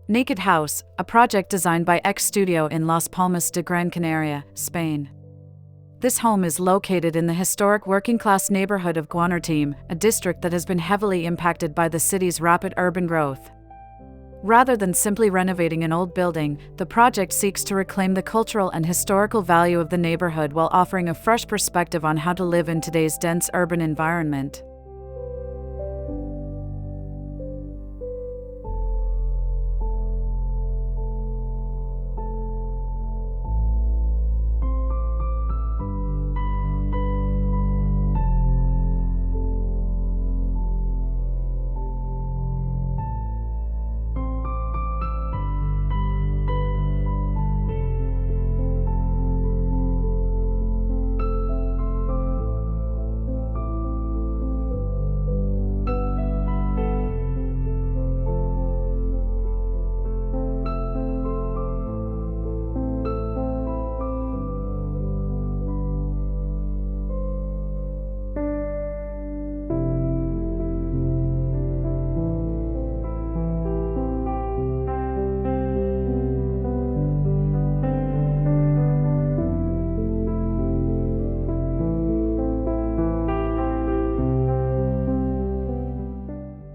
Naked House, a project designed by XStudio in Las Palmas de Gran Canaria, Spain. This home is located in the historic working-class neighborhood of Guanarteme, a district that has been heavily impacted by the city's rapid urban growth. Rather than simply renovating an old building, the project seeks to reclaim the cultural and historical value of the neighborhood while offering a fresh perspective on how to live in today's dense urban environment.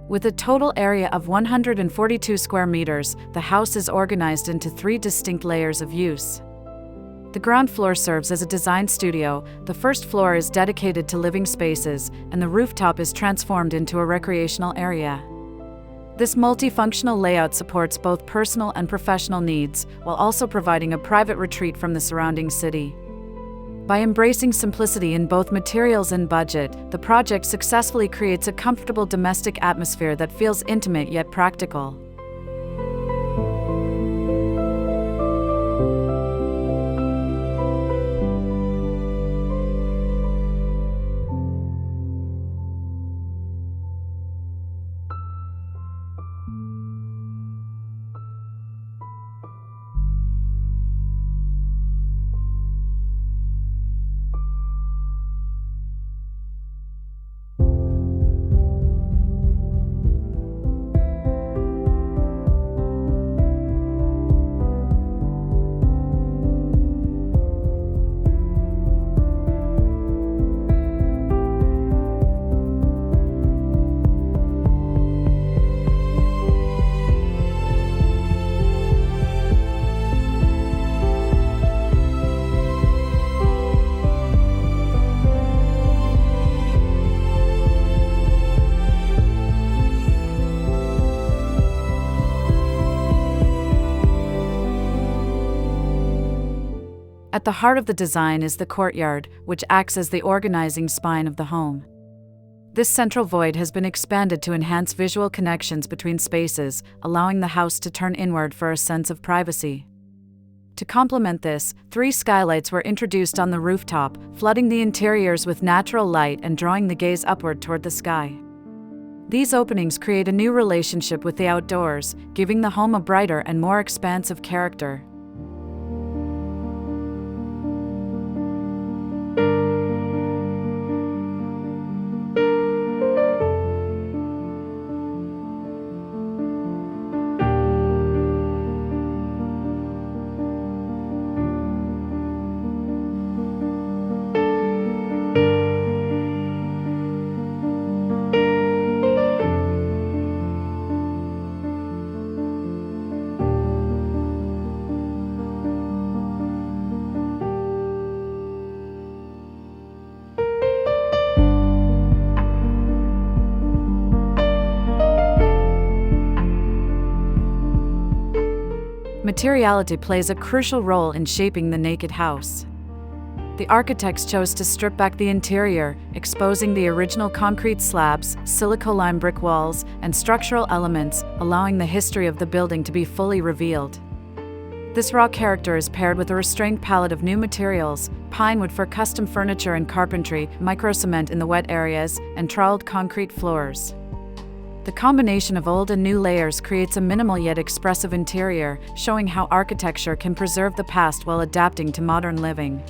With a total area of 142 square meters, the house is organized into 3 distinct layers of use. The ground floor serves as a design studio, the first floor is dedicated to living spaces, and the rooftop is transformed into a recreational area. This multifunctional layout supports both personal and professional needs, while also providing a private retreat from the surrounding city. By embracing simplicity in both materials and budget, the project successfully creates a comfortable domestic atmosphere that feels intimate yet practical. At the heart of the design is the courtyard, which acts as the organizing spine of the home. This central void has been expanded to enhance visual connections between spaces, allowing the house to turn inward for a sense of privacy. To complement this, 3 skylights were introduced on the rooftop, flooding the interiors with natural light and drawing the gaze upward toward the sky. These openings create a new relationship with the outdoors, giving the home a brighter and more expansive character. Materiality plays a crucial role in shaping the naked house. The architects chose to strip back the interior, exposing the original concrete slabs, silicolime brick walls, and structural elements, allowing the history of the building to be fully revealed. This raw character is paired with a restrained palette of new materials: pine wood for custom furniture and carpentry, microcement in the wet areas, and troweled concrete floors. The combination of old and new layers creates a minimal yet expressive interior, showing how architecture can preserve the past while adapting to modern living.